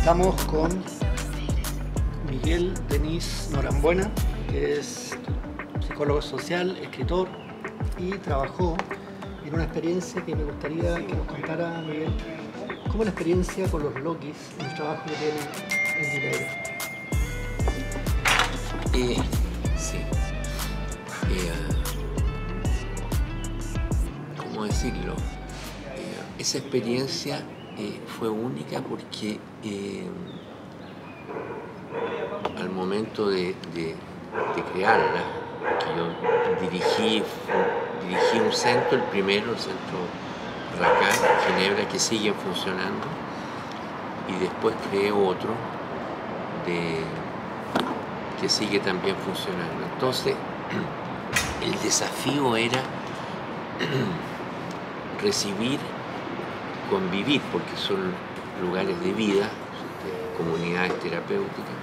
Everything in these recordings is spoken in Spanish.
Estamos con Miguel Denis Norambuena, que es psicólogo social, escritor y trabajó en una experiencia que me gustaría que nos contara, Miguel, cómo es la experiencia con los Lokis en el trabajo que tiene en Ginebra. Sí. ¿Cómo decirlo? Esa experiencia fue única porque al momento de crearla, que yo dirigí un centro, el primero, el centro Racal, Ginebra, que sigue funcionando, y después creé otro que sigue también funcionando. Entonces, el desafío era recibir, convivir, porque son lugares de vida, comunidades terapéuticas,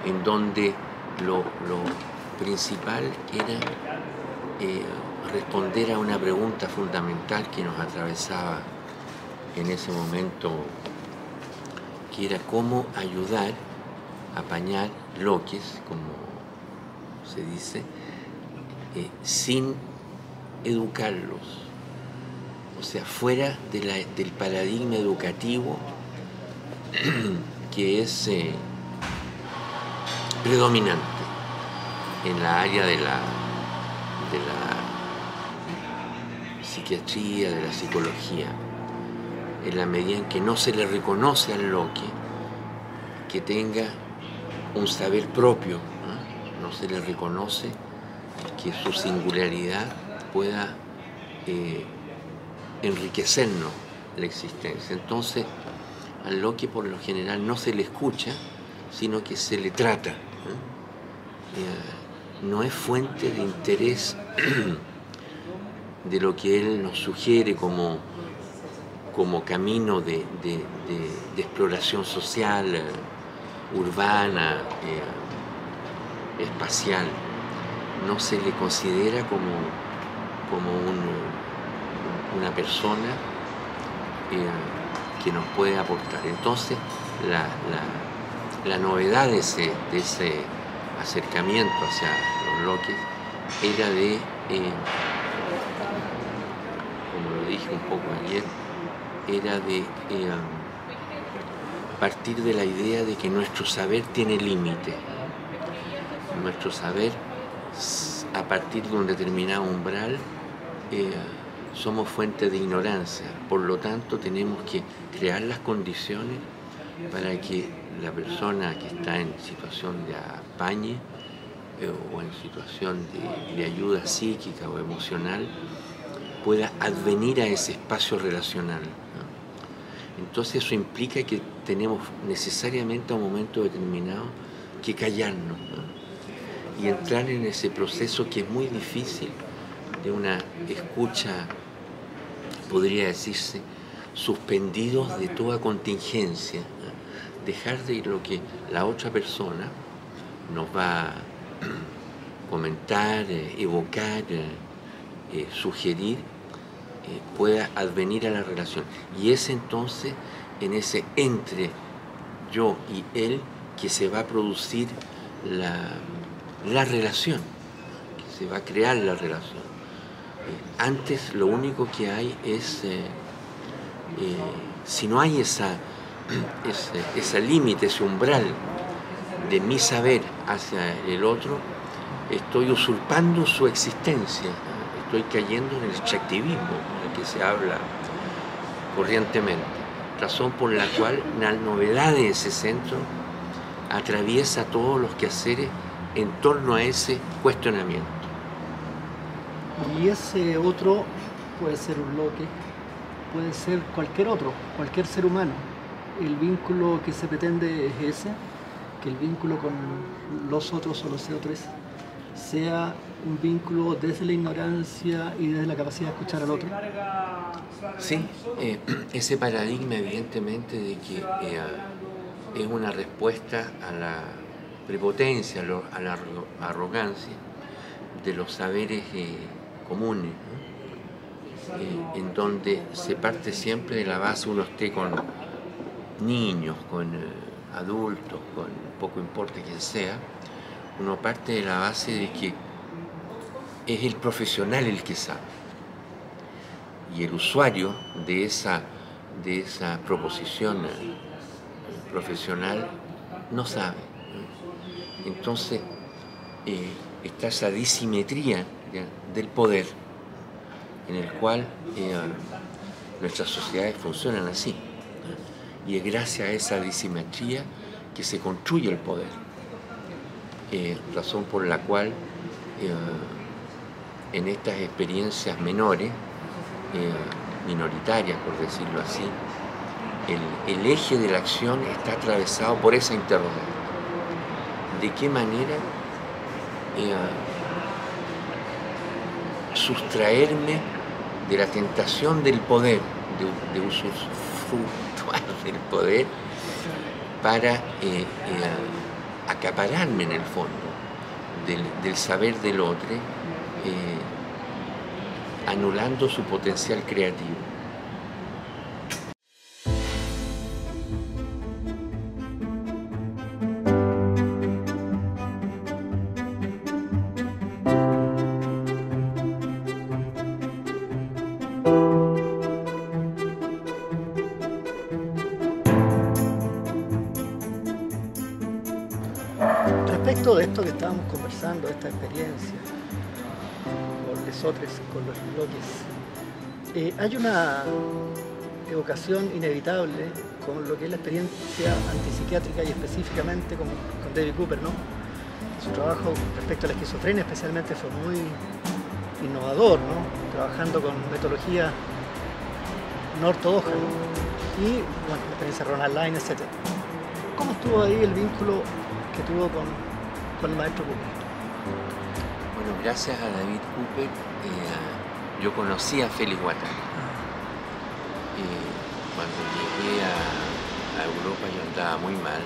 en donde lo principal era responder a una pregunta fundamental que nos atravesaba en ese momento, que era cómo ayudar a apañar loques, como se dice, sin educarlos. O sea, fuera del paradigma educativo que es predominante en la área de la psiquiatría, de la psicología, en la medida en que no se le reconoce al loque que tenga un saber propio, no se le reconoce que su singularidad pueda enriquecernos la existencia. Entonces, al loque por lo general no se le escucha, sino que se le trata. No es fuente de interés de lo que él nos sugiere como camino de exploración social, urbana, espacial. No se le considera como una persona que nos puede aportar. Entonces, la novedad de ese acercamiento hacia los loques era de, como lo dije un poco ayer, era de partir de la idea de que nuestro saber tiene límite. Nuestro saber, a partir de un determinado umbral, somos fuente de ignorancia. Por lo tanto, tenemos que crear las condiciones para que la persona que está en situación de apañe o en situación de ayuda psíquica o emocional pueda advenir a ese espacio relacional, ¿no? Entonces eso implica que tenemos necesariamente a un momento determinado que callarnos, ¿no? Y entrar en ese proceso que es muy difícil, de una escucha, podría decirse, suspendidos de toda contingencia, ¿no? Dejar de lo que la otra persona nos va a comentar, evocar, sugerir, pueda advenir a la relación. Y es entonces en ese entre yo y él que se va a producir la relación, que se va a crear la relación. Antes lo único que hay es, si no hay ese límite, ese umbral de mi saber hacia el otro, estoy usurpando su existencia, estoy cayendo en el extractivismo del que se habla corrientemente. razón por la cual la novedad de ese centro atraviesa todos los quehaceres en torno a ese cuestionamiento. Y ese otro puede ser un loque, puede ser cualquier otro, cualquier ser humano. El vínculo que se pretende es ese, que el vínculo con los otros o los otros sea un vínculo desde la ignorancia y desde la capacidad de escuchar al otro. Sí, ese paradigma evidentemente de que es una respuesta a la prepotencia, a la arrogancia de los saberes comunes, ¿no? En donde se parte siempre de la base, uno esté con niños, con adultos, con poco importa quién sea, uno parte de la base de que es el profesional el que sabe y el usuario de esa proposición profesional no sabe. Entonces está esa disimetría, ¿ya?, del poder, en el cual nuestras sociedades funcionan así, ¿no? Y es gracias a esa disimetría que se construye el poder, razón por la cual en estas experiencias menores, minoritarias por decirlo así, el eje de la acción está atravesado por esa interrogación. ¿De qué manera sustraerme de la tentación del poder, de usufructuar del poder para acapararme en el fondo del saber del otro, anulando su potencial creativo? Respecto de esto que estábamos conversando, esta experiencia con lesotres, con los loques, hay una evocación inevitable con lo que es la experiencia antipsiquiátrica y específicamente con David Cooper, ¿no? Su trabajo respecto a la esquizofrenia especialmente fue muy innovador, ¿no? Trabajando con metodología no ortodoxa, ¿no? Y bueno, la experiencia de Ronald Line, etc. ¿Cómo estuvo ahí el vínculo que tuvo con el maestro Cooper? Bueno, gracias a David Cooper yo conocí a Félix Guattari. Cuando llegué a Europa yo andaba muy mal,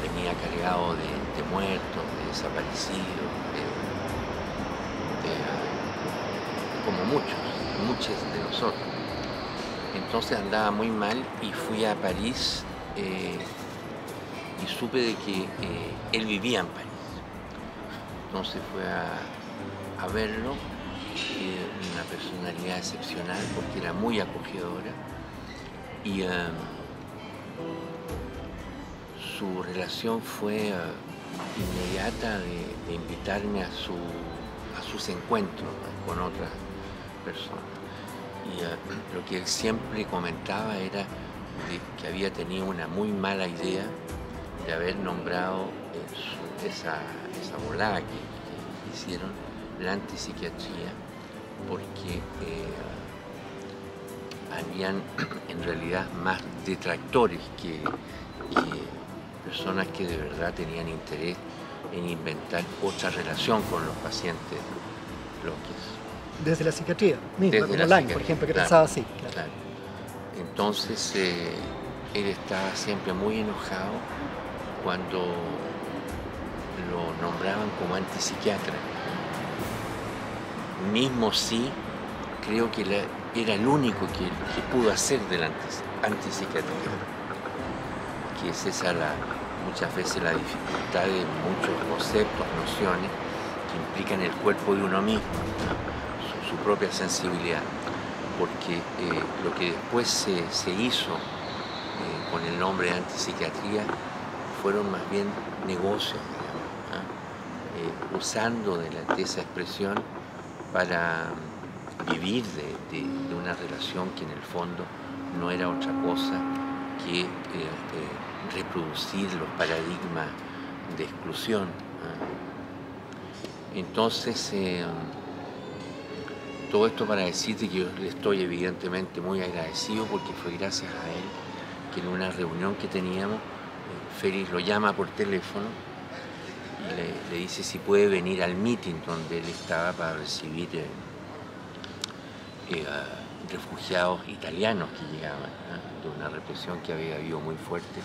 venía cargado de muertos, de desaparecidos, como muchos de nosotros. Entonces andaba muy mal y fui a París y supe de que él vivía en París. Entonces fue a verlo, una personalidad excepcional porque era muy acogedora y su relación fue inmediata de invitarme a sus encuentros, ¿no?, con otras personas. Y lo que él siempre comentaba era de que había tenido una muy mala idea de haber nombrado esa volada que hicieron la antipsiquiatría, porque habían en realidad más detractores que personas que de verdad tenían interés en inventar otra relación con los pacientes loques. Desde la psiquiatría misma, Desde como la Line, psiquiatría, por ejemplo, que claro, pensaba así. Claro. Claro. Entonces él estaba siempre muy enojado cuando lo nombraban como antipsiquiatra. Mismo sí, creo que era el único que pudo hacer de la antipsiquiatría, que es esa muchas veces la dificultad de muchos conceptos, nociones que implican el cuerpo de uno mismo, ¿no?, su propia sensibilidad, porque lo que después se hizo con el nombre de antipsiquiatría fueron más bien negocios, digamos, usando de esa expresión para vivir de una relación que en el fondo no era otra cosa que reproducir los paradigmas de exclusión. Entonces, todo esto para decirte que yo le estoy evidentemente muy agradecido, porque fue gracias a él que en una reunión que teníamos, Félix lo llama por teléfono y le dice si puede venir al meeting donde él estaba para recibir refugiados italianos que llegaban de una represión que había habido muy fuerte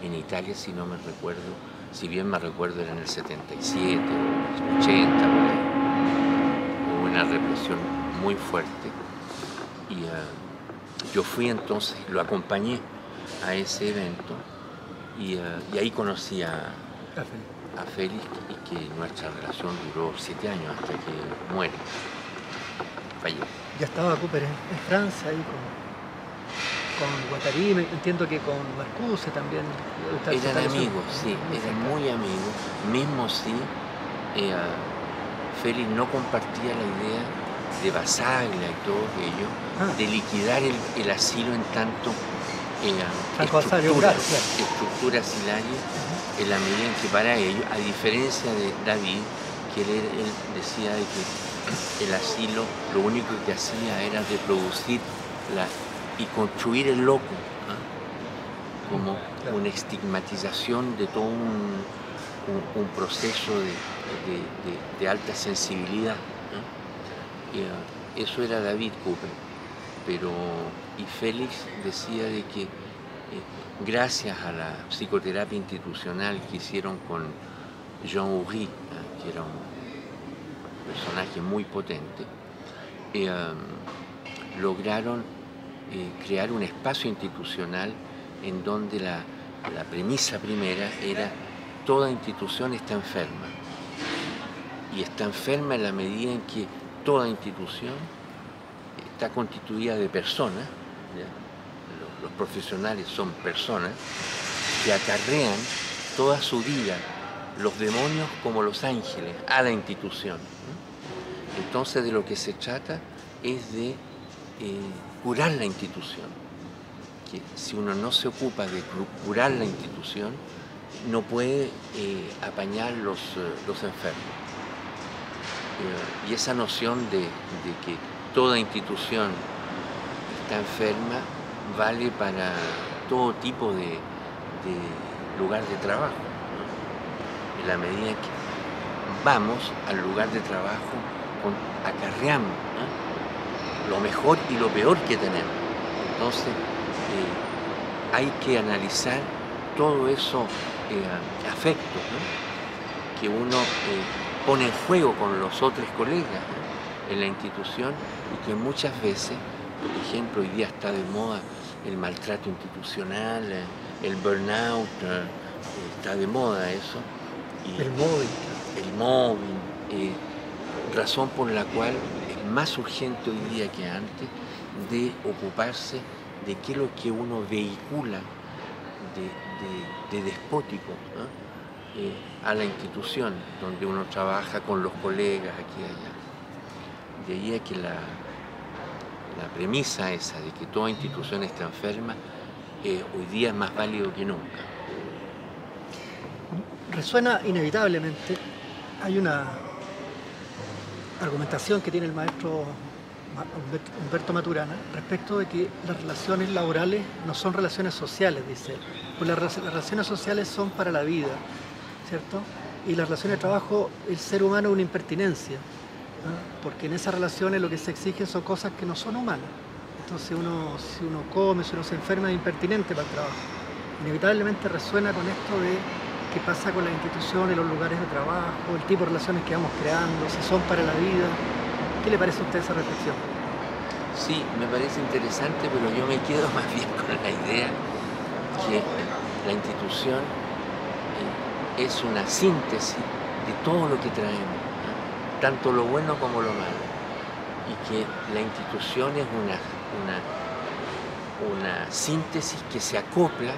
en Italia, si no me recuerdo, si bien me recuerdo era en el 77 o 80, por ahí. Hubo una represión muy fuerte y yo fui entonces, lo acompañé a ese evento y ahí conocí a Félix, y que nuestra relación duró 7 años hasta que muere, falleció. Ya estaba Cooper en Francia ahí con Guattari, entiendo que con Marcuse también. Eran amigos, sí, eran muy amigos, mismo si Félix no compartía la idea de Basaglia y todo ello, de liquidar el asilo en tanto estructuras hilarias, en la medida en que para ellos, a diferencia de David, que él decía de que el asilo lo único que hacía era reproducir y construir el loco, como una estigmatización de todo un proceso de alta sensibilidad. Eso era David Cooper, y Félix decía de que gracias a la psicoterapia institucional que hicieron con Jean Houry, que era un personaje muy potente, lograron crear un espacio institucional en donde la premisa primera era: toda institución está enferma, y está enferma en la medida en que toda institución está constituida de personas, ¿ya? Los profesionales son personas que acarrean toda su vida, los demonios como los ángeles, a la institución. Entonces, de lo que se trata es de curar la institución, que si uno no se ocupa de curar la institución, no puede apañar los enfermos. Y esa noción de que toda institución está enferma vale para todo tipo de lugar de trabajo, ¿no? En la medida en que vamos al lugar de trabajo, acarreamos, ¿no?, lo mejor y lo peor que tenemos. Entonces hay que analizar todo eso afectos, ¿no?, que uno pone en juego con los otros colegas, ¿no?, en la institución, y que muchas veces, por ejemplo, hoy día está de moda el maltrato institucional, el burnout, está de moda eso. Y el mobbing, razón por la cual es más urgente hoy día que antes de ocuparse de qué es lo que uno vehicula de despótico, ¿no?, a la institución donde uno trabaja con los colegas aquí y allá. De ahí es que la premisa esa de que toda institución está enferma hoy día es más válido que nunca. Resuena inevitablemente, hay una argumentación que tiene el maestro Humberto Maturana respecto de que las relaciones laborales no son relaciones sociales, dice él. Pues las relaciones sociales son para la vida, ¿cierto? Y las relaciones de trabajo, el ser humano es una impertinencia, ¿no? Porque en esas relaciones lo que se exige son cosas que no son humanas. Entonces si uno come, si uno se enferma, es impertinente para el trabajo. Inevitablemente resuena con esto de qué pasa con las instituciones, los lugares de trabajo, el tipo de relaciones que vamos creando, si son para la vida. ¿Qué le parece a usted esa reflexión? Sí, me parece interesante, pero yo me quedo más bien con la idea que la institución es una síntesis de todo lo que traemos, ¿no?, tanto lo bueno como lo malo, y que la institución es una síntesis que se acopla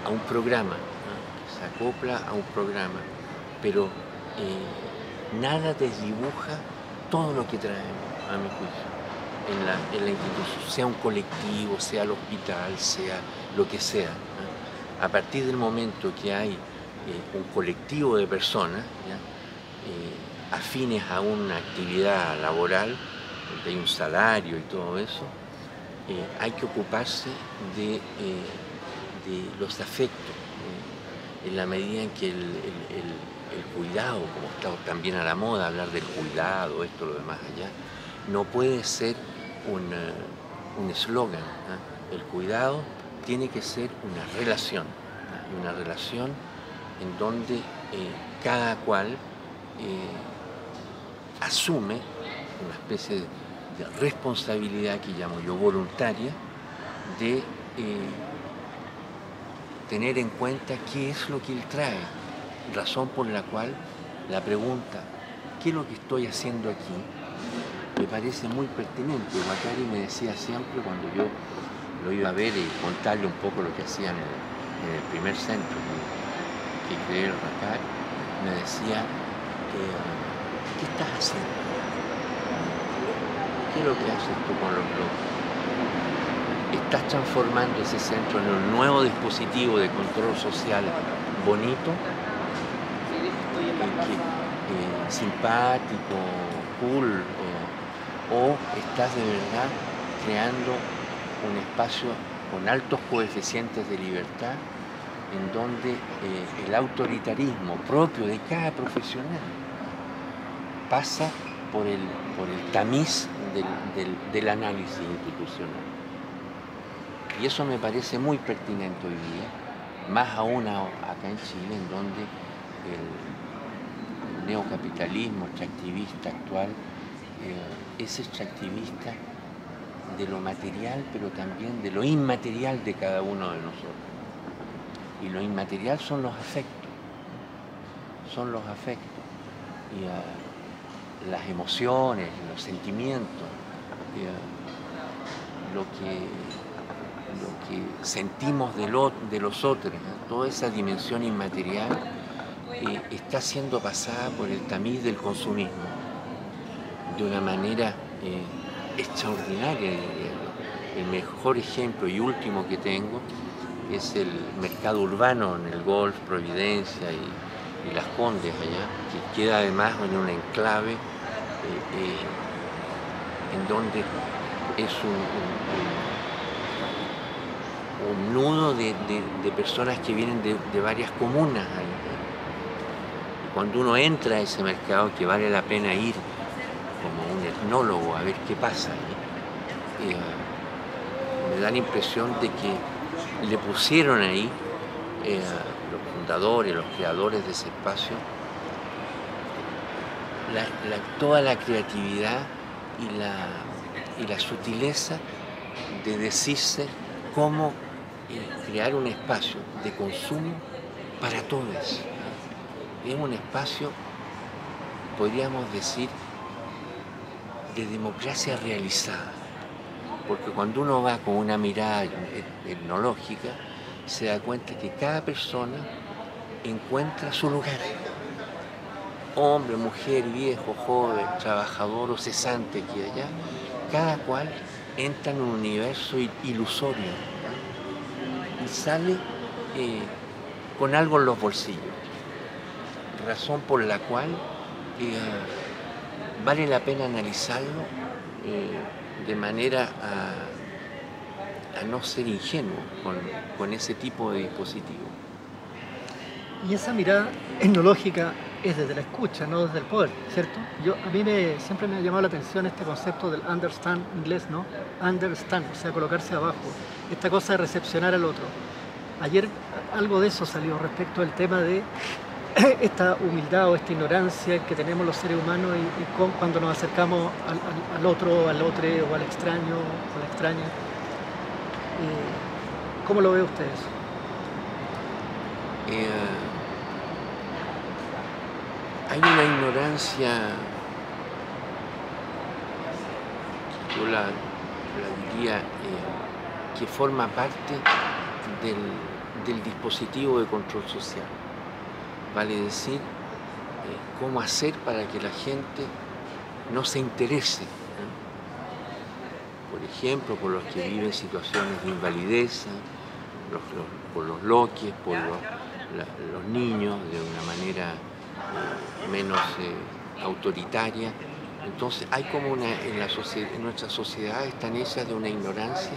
a un programa, ¿no?, se acopla a un programa, pero nada desdibuja todo lo que traemos, a mi juicio. en la institución, sea un colectivo, sea el hospital, sea lo que sea, ¿no? A partir del momento que hay un colectivo de personas, ¿ya? Afines a una actividad laboral, donde hay un salario y todo eso, hay que ocuparse de los afectos, en la medida en que el cuidado, como está también a la moda hablar del cuidado, esto, lo demás allá, no puede ser un eslogan, ¿no? El cuidado tiene que ser una relación, ¿no? Una relación en donde cada cual asume una especie de responsabilidad que llamo yo voluntaria, de tener en cuenta qué es lo que él trae, razón por la cual la pregunta, ¿qué es lo que estoy haciendo aquí?, me parece muy pertinente. Guattari me decía siempre, cuando yo lo iba a ver y contarle un poco lo que hacían en el primer centro que creé el RACAC, me decía, ¿qué estás haciendo? ¿Qué es lo que haces tú con los bloques? ¿Estás transformando ese centro en un nuevo dispositivo de control social bonito, simpático, cool, o estás de verdad creando un espacio con altos coeficientes de libertad en donde el autoritarismo propio de cada profesional pasa por el tamiz del análisis institucional? Y eso me parece muy pertinente hoy día, más aún acá en Chile, en donde el neocapitalismo extractivista actual es extractivista de lo material, pero también de lo inmaterial de cada uno de nosotros. Y lo inmaterial son los afectos, y las emociones, los sentimientos, lo que sentimos de los otros, ¿no? Toda esa dimensión inmaterial está siendo pasada por el tamiz del consumismo de una manera extraordinaria. El mejor ejemplo y último que tengo es el mercado urbano en el Golf, Providencia y Las Condes allá, que queda además en un enclave en donde es un nudo de personas que vienen de varias comunas. Y cuando uno entra a ese mercado, que vale la pena ir como un etnólogo a ver qué pasa, me da la impresión de que le pusieron ahí los fundadores, los creadores de ese espacio, toda la creatividad y la sutileza de decirse cómo crear un espacio de consumo para todos. Es un espacio, podríamos decir, de democracia realizada, porque cuando uno va con una mirada etnológica, se da cuenta que cada persona encuentra su lugar. Hombre, mujer, viejo, joven, trabajador o cesante aquí y allá, cada cual entra en un universo ilusorio, ¿no? Y sale con algo en los bolsillos, razón por la cual vale la pena analizarlo de manera a no ser ingenuo con ese tipo de dispositivo. Y esa mirada etnológica es desde la escucha, no desde el poder, ¿cierto? A mí siempre me ha llamado la atención este concepto del understand inglés, ¿no? Understand, o sea, colocarse abajo, esta cosa de recepcionar al otro. Ayer algo de eso salió respecto al tema de esta humildad o esta ignorancia que tenemos los seres humanos y cuando nos acercamos al otro, al otro o al extraño o a la extraña. ¿Cómo lo ve usted eso? Hay una ignorancia, yo la diría, que forma parte del dispositivo de control social. Vale decir, cómo hacer para que la gente no se interese, ¿no? por ejemplo, por los que viven situaciones de invalidez, por los loques, por los niños, de una manera menos autoritaria. Entonces hay como en nuestra sociedad están hechas de una ignorancia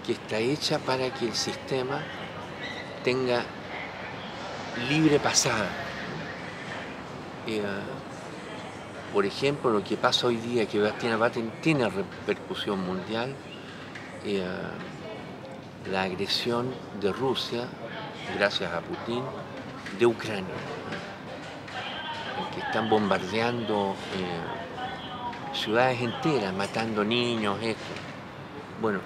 que está hecha para que el sistema tenga libre pasada. Por ejemplo, lo que pasa hoy día, que tiene repercusión mundial, la agresión de Rusia, gracias a Putin, de Ucrania, que están bombardeando ciudades enteras, matando niños, esto. Bueno,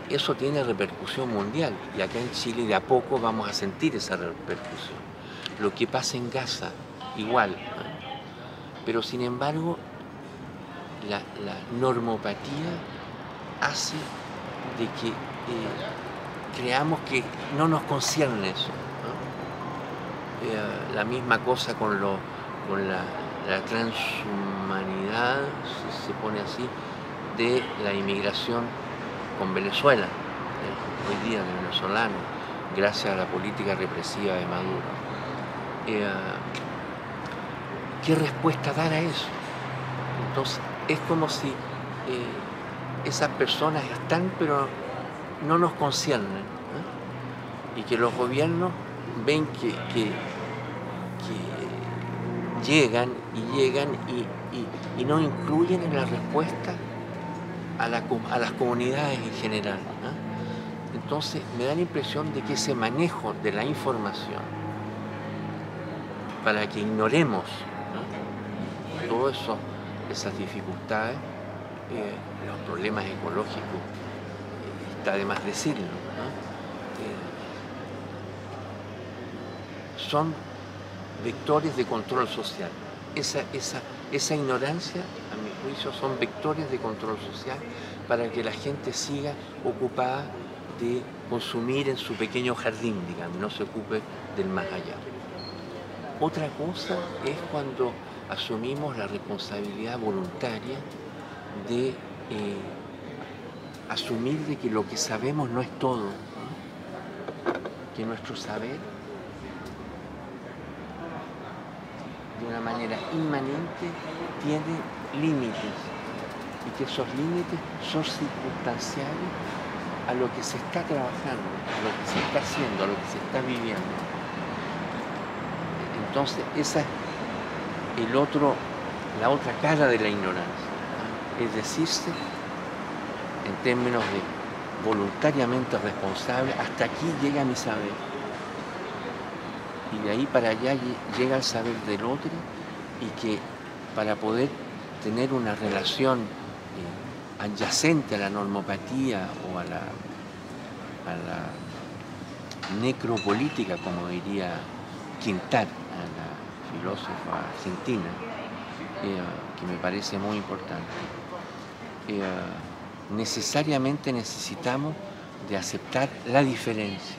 eso tiene repercusión mundial y acá en Chile de a poco vamos a sentir esa repercusión. Lo que pasa en Gaza, igual. Pero sin embargo, la normopatía hace de que creamos que no nos concierne eso, ¿no? La misma cosa con la transhumanidad, si se pone así, de la inmigración con Venezuela, hoy día de venezolanos, gracias a la política represiva de Maduro. ¿Qué respuesta dar a eso? Entonces, es como si esas personas están, pero no nos conciernen, ¿eh? Y que los gobiernos ven que llegan y no incluyen en la respuesta a las comunidades en general, ¿eh? Entonces, me da la impresión de que ese manejo de la información para que ignoremos todas esas dificultades, los problemas ecológicos, está de más decirlo, ¿no? Son vectores de control social. Esa ignorancia, a mi juicio, son vectores de control social para que la gente siga ocupada de consumir en su pequeño jardín, digamos, no se ocupe del más allá. Otra cosa es cuando asumimos la responsabilidad voluntaria de asumir de que lo que sabemos no es todo, ¿no? Que nuestro saber, de una manera inmanente, tiene límites y que esos límites son circunstanciales a lo que se está trabajando, a lo que se está haciendo, a lo que se está viviendo. Entonces, esa es la otra cara de la ignorancia, ¿no? Es decirse, en términos de voluntariamente responsable, hasta aquí llega mi saber. Y de ahí para allá llega el saber del otro, y que para poder tener una relación adyacente a la normopatía o a la necropolítica, como diría Quintard, la filósofa argentina, que me parece muy importante. Necesariamente necesitamos de aceptar la diferencia,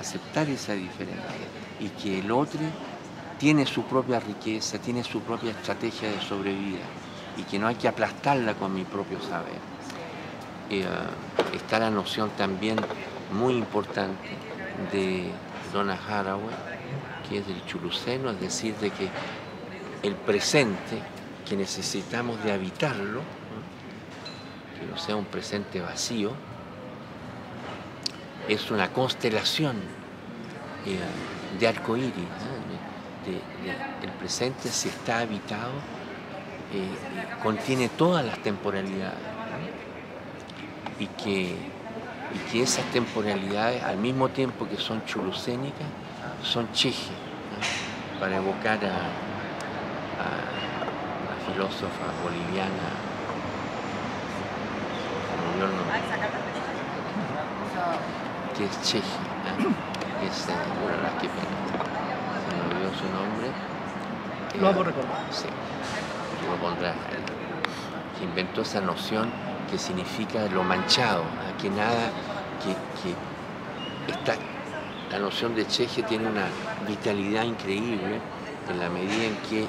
aceptar esa diferencia, y que el otro tiene su propia riqueza, tiene su propia estrategia de sobrevida, y que no hay que aplastarla con mi propio saber. Está la noción también muy importante de Donna Haraway, que es del Chuluceno, es decir, de que el presente, que necesitamos de habitarlo, que no sea un presente vacío, es una constelación de arcoíris, ¿no? El presente, si está habitado, contiene todas las temporalidades, ¿no? y que esas temporalidades, al mismo tiempo que son chulucénicas, son cheje, ¿no? Para evocar a la filósofa boliviana, que es cheje, ¿no? Qué pena, se me olvidó su nombre. Lo vamos a recordar. Sí, lo pondrá. Que inventó esa noción que significa lo manchado, ¿no? Que nada, la noción de cheje tiene una vitalidad increíble en la medida en que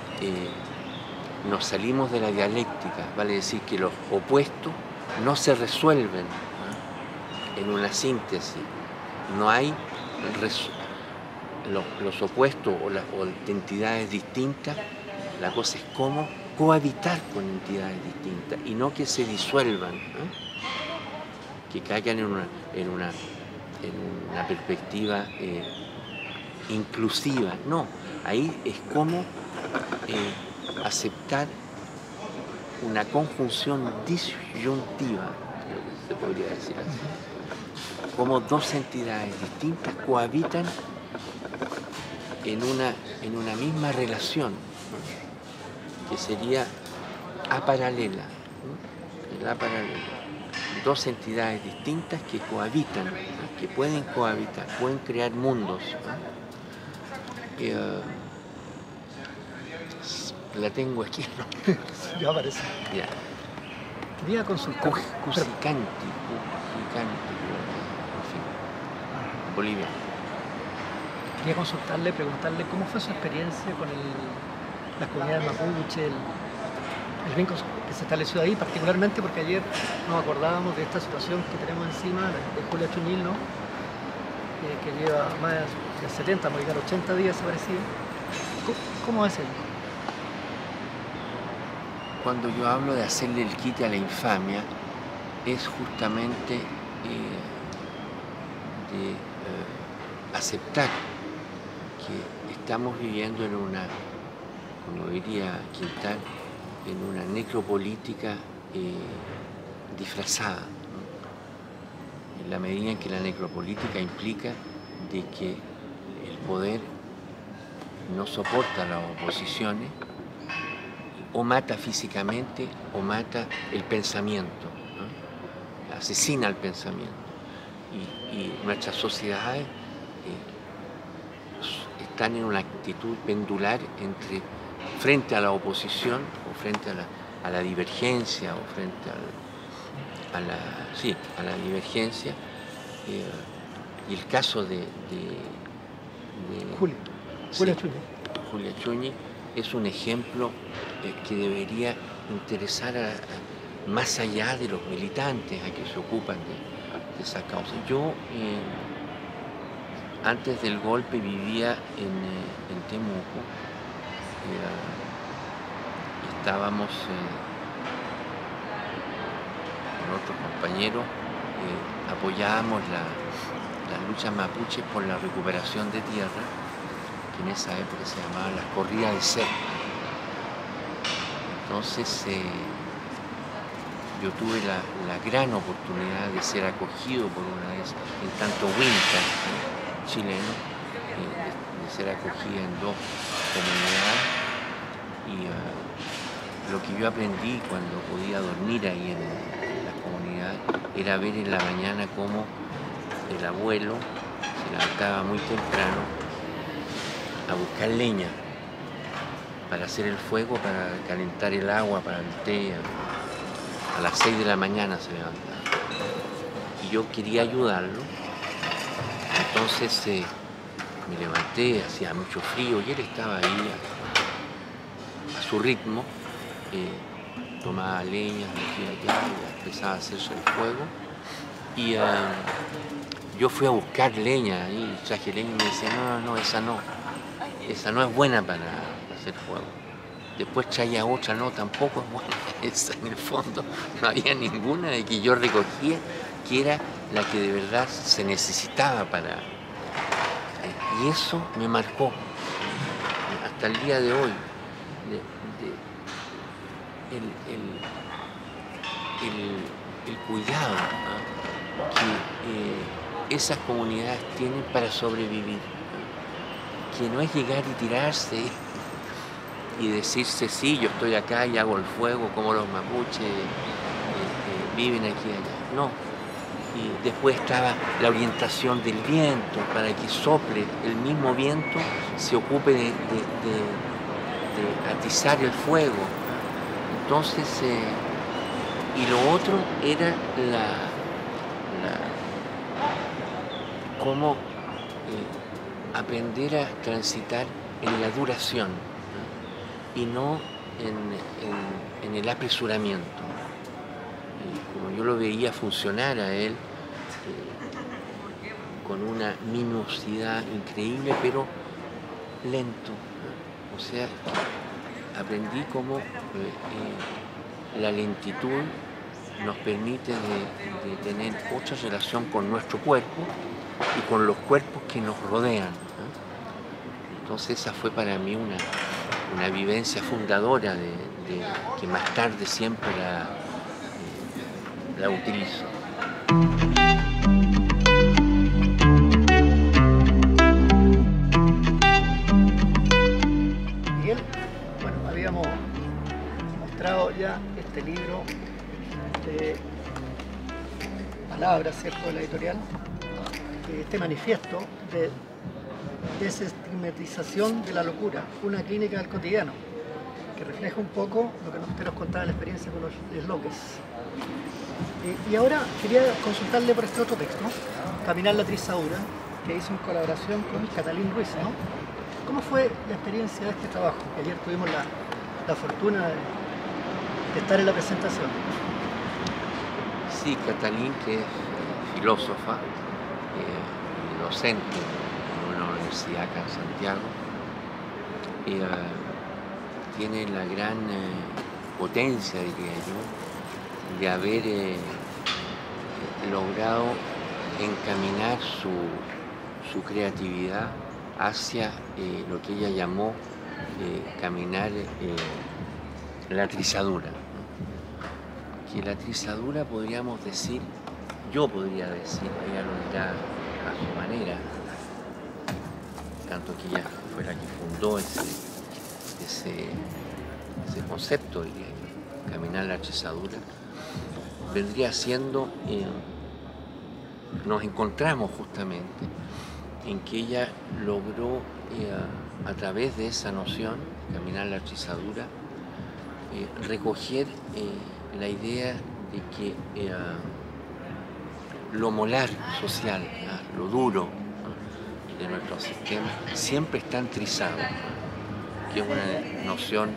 nos salimos de la dialéctica, vale decir que los opuestos no se resuelven, ¿no?, en una síntesis. No hay los opuestos o entidades distintas. La cosa es cómo cohabitar con entidades distintas y no que se disuelvan, ¿no?, que caigan en una perspectiva inclusiva. No, ahí es como aceptar una conjunción disyuntiva, creo que se podría decir así, como dos entidades distintas cohabitan en una misma relación, ¿no?, que sería aparalela, ¿no?, el aparalela. Dos entidades distintas que cohabitan, ¿no?, que pueden cohabitar, pueden crear mundos, ¿no? La tengo aquí, ¿no? Ya aparece. Ya. Quería consultar. Cusicanti, en fin, Bolivia. Quería consultarle, preguntarle cómo fue su experiencia con las comunidades mapuche, el vínculo que se estableció ahí, particularmente porque ayer nos acordábamos de esta situación que tenemos encima de Julia Chuñil, ¿no?, que lleva más de 70, más de 80 días desaparecida. ¿Cómo es él? Cuando yo hablo de hacerle el quite a la infamia, es justamente de aceptar que estamos viviendo en una, como diría Quintal, en una necropolítica disfrazada, ¿no?, en la medida en que la necropolítica implica de que el poder no soporta las oposiciones, o mata físicamente o mata el pensamiento, ¿no?, asesina el pensamiento. Y nuestras sociedades están en una actitud pendular frente a la oposición o frente a la divergencia o frente a la divergencia. Y el caso de Julia Chuñi es un ejemplo que debería interesar más allá de los militantes a que se ocupan de esa causa. Yo antes del golpe vivía en Temuco. Estábamos con otros compañeros, apoyábamos las luchas mapuches por la recuperación de tierra, que en esa época se llamaban las corridas de cerco. Entonces yo tuve la gran oportunidad de ser acogido por una vez en tanto Huinca, chileno, de ser acogida en dos comunidades. Y lo que yo aprendí cuando podía dormir ahí en la comunidad era ver en la mañana cómo el abuelo se levantaba muy temprano a buscar leña para hacer el fuego, para calentar el agua, para el té. A las 6 de la mañana se levantaba. Y yo quería ayudarlo. Entonces me levanté, hacía mucho frío y él estaba ahí a su ritmo. Tomaba leña, metía allá y empezaba a hacerse el fuego. Y yo fui a buscar leña y traje leña y me decía, no, esa no es buena para hacer fuego. Después traía otra, no, tampoco es buena. Esa en el fondo no había ninguna de que yo recogía, que era la que de verdad se necesitaba para... y eso me marcó hasta el día de hoy. El cuidado, ¿no?, que esas comunidades tienen para sobrevivir, ¿no?, que no es llegar y tirarse y decirse, sí, yo estoy acá y hago el fuego como los mapuches viven aquí y allá. No. Y después estaba la orientación del viento, para que sople el mismo viento, se ocupe de atizar el fuego. Entonces, y lo otro era cómo aprender a transitar en la duración, ¿no?, y no en el apresuramiento. Como yo lo veía funcionar a él, con una minuciosidad increíble, pero lento. O sea, aprendí cómo la lentitud nos permite de tener otra relación con nuestro cuerpo y con los cuerpos que nos rodean. Entonces esa fue para mí una vivencia fundadora que más tarde siempre la utilizo. Miguel, bueno, habíamos mostrado ya este libro de palabras, ¿cierto?, de la editorial, este manifiesto de desestigmatización de la locura, una clínica del cotidiano, que refleja un poco lo que usted nos contaba de la experiencia con los desloques. Y ahora quería consultarle por este otro texto, Caminar la Trizadura, que hizo en colaboración con Catalín Ruiz, ¿no? ¿Cómo fue la experiencia de este trabajo? Ayer tuvimos la fortuna de estar en la presentación. Sí, Catalín, que es filósofa y docente en una universidad acá en Santiago, tiene la gran potencia, diría yo, de haber logrado encaminar su creatividad hacia lo que ella llamó caminar la trizadura. Que la trizadura podríamos decir, yo podría decir, ella lo dirá a su manera, tanto que ella fue la que fundó ese concepto, diría yo, caminar la trizadura, vendría siendo, nos encontramos justamente en que ella logró, a través de esa noción, caminar la trizadura, recoger la idea de que lo molar social, lo duro de nuestro sistema, siempre está trizado, que es una noción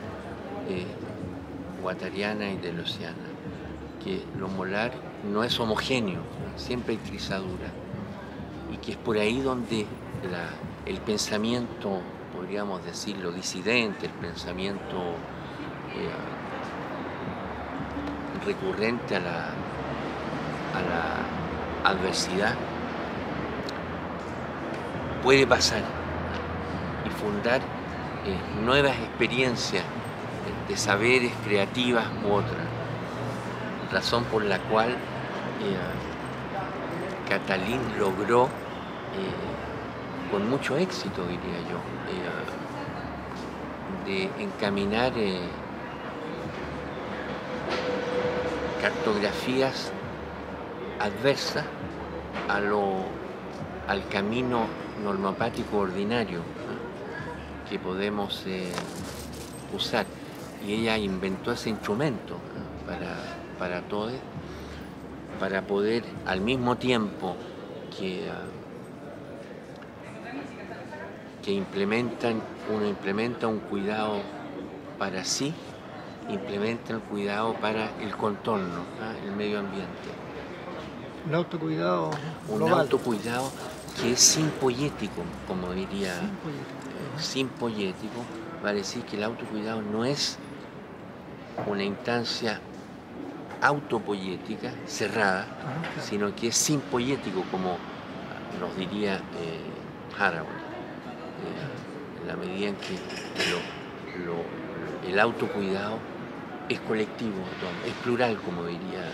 guattariana y deleuziana, que lo molar no es homogéneo, siempre hay trizadura, y que es por ahí donde el pensamiento, podríamos decirlo, disidente, el pensamiento recurrente a la adversidad, puede pasar y fundar nuevas experiencias de saberes creativas u otras, razón por la cual Catalín logró con mucho éxito, diría yo, de encaminar cartografías adversas al camino normopático ordinario que podemos usar. Y ella inventó ese instrumento para todos, para poder al mismo tiempo que uno implementa un cuidado para sí, implementa el cuidado para el contorno, el medio ambiente. Un autocuidado global. Un autocuidado que es simpoyético, como diría, simpoyético, va a decir que el autocuidado no es una instancia autopoyética, cerrada, sino que es simpoyético, como nos diría Haraway, en la medida en que el autocuidado es colectivo, es plural, como diría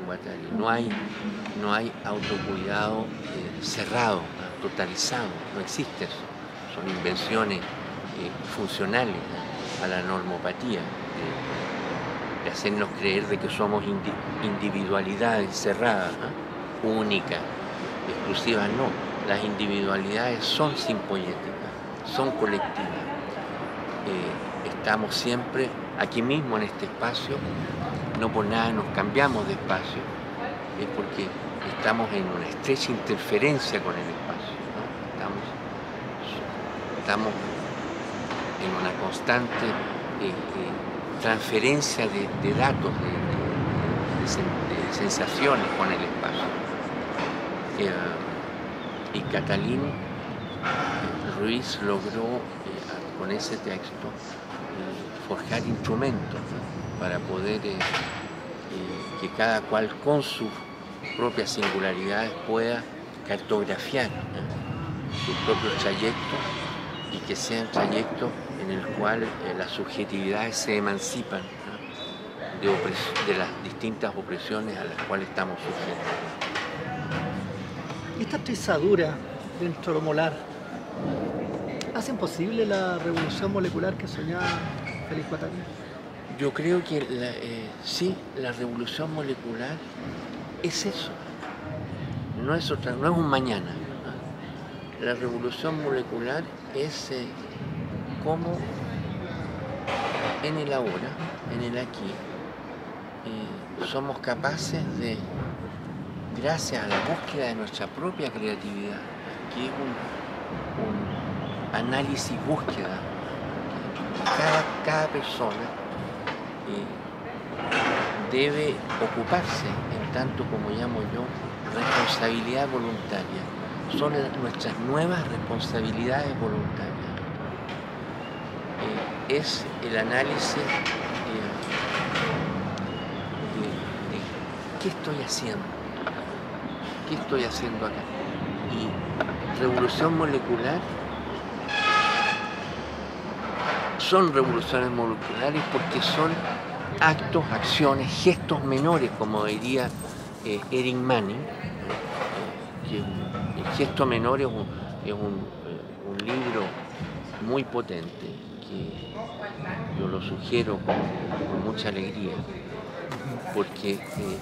Guattari. No hay autocuidado cerrado, totalizado, no existe eso. Son invenciones funcionales a la normopatía, de hacernos creer de que somos individualidades cerradas, únicas, exclusivas. No, las individualidades son simpoyéticas, son colectivas. Estamos siempre aquí mismo en este espacio, no por nada nos cambiamos de espacio, es porque estamos en una estrecha interferencia con el espacio, ¿no? Estamos en una constante transferencia de datos, de sensaciones con el espacio. Y Catalín Ruiz logró con ese texto forjar instrumentos, ¿no?, para poder que cada cual con sus propias singularidades pueda cartografiar, ¿no?, sus propios trayectos, y que sean trayectos en el cual las subjetividades se emancipan, ¿no?, de las distintas opresiones a las cuales estamos sujetos. Esta trizadura dentro de lo molar hacen posible la revolución molecular que soñaba Félix Guattari. Yo creo que sí, la revolución molecular es eso, no es otra, no es un mañana, ¿no? La revolución molecular es cómo en el ahora, en el aquí, somos capaces de, gracias a la búsqueda de nuestra propia creatividad, que es un análisis-búsqueda, cada persona debe ocuparse, en tanto como llamo yo, responsabilidad voluntaria. Son nuestras nuevas responsabilidades voluntarias. Es el análisis de qué estoy haciendo, qué estoy haciendo acá. Y revolución molecular son revoluciones moleculares porque son actos, acciones, gestos menores, como diría Eric Manning, que el gesto menor es un libro muy potente, que yo lo sugiero con mucha alegría, porque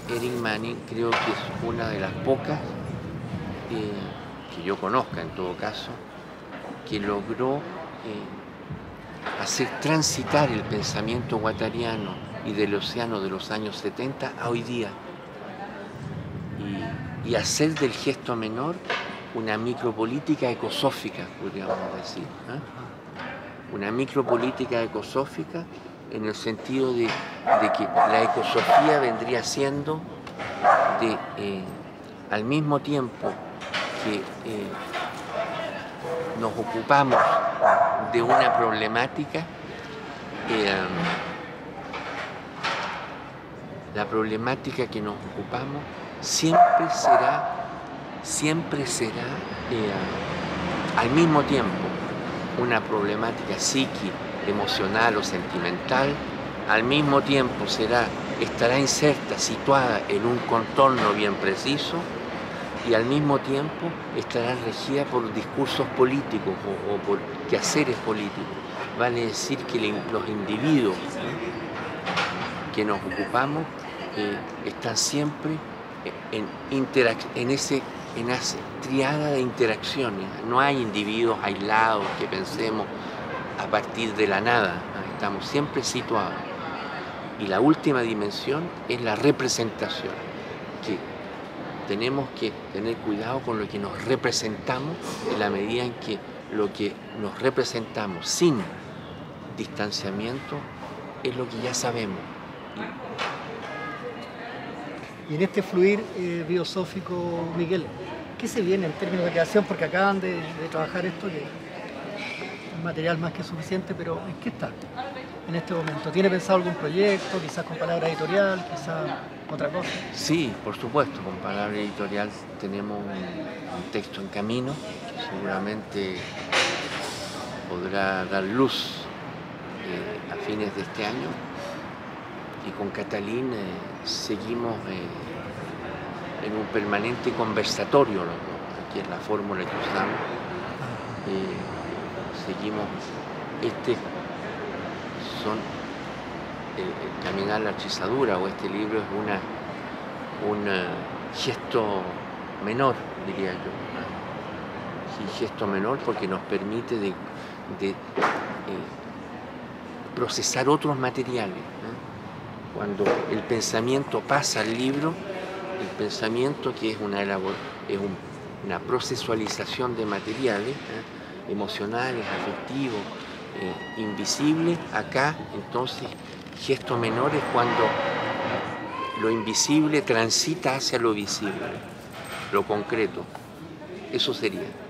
Eric Manning creo que es una de las pocas, que yo conozca en todo caso, que logró hacer transitar el pensamiento guattariano y del océano de los años 70 a hoy día, y hacer del gesto menor una micropolítica ecosófica, podríamos decir, ¿eh? Una micropolítica ecosófica en el sentido de que la ecosofía vendría siendo al mismo tiempo que nos ocupamos de una problemática, la problemática que nos ocupamos siempre será al mismo tiempo una problemática psíquica, emocional o sentimental, al mismo tiempo estará inserta, situada en un contorno bien preciso, y al mismo tiempo estará regida por discursos políticos o por quehaceres políticos. Vale decir que los individuos que nos ocupamos están siempre en esa triada de interacciones. No hay individuos aislados que pensemos a partir de la nada, estamos siempre situados. Y la última dimensión es la representación, que tenemos que tener cuidado con lo que nos representamos, en la medida en que lo que nos representamos sin distanciamiento es lo que ya sabemos. Y en este fluir biosófico, Miguel, ¿qué se viene en términos de creación? Porque acaban de trabajar esto, que es material más que suficiente, pero ¿en qué está en este momento? ¿Tiene pensado algún proyecto, quizás con palabra editorial, quizás otra cosa? Sí, por supuesto, con palabra editorial tenemos un texto en camino que seguramente podrá dar luz a fines de este año. Y con Catalín seguimos en un permanente conversatorio, ¿no?, que es la fórmula que usamos. Seguimos, el caminar la trizadura, o este libro es un gesto menor, diría yo. Sí, gesto menor porque nos permite de procesar otros materiales. Cuando el pensamiento pasa al libro, el pensamiento, que es una procesualización de materiales emocionales, afectivos, invisibles, acá entonces gesto menor es cuando lo invisible transita hacia lo visible, lo concreto. Eso sería.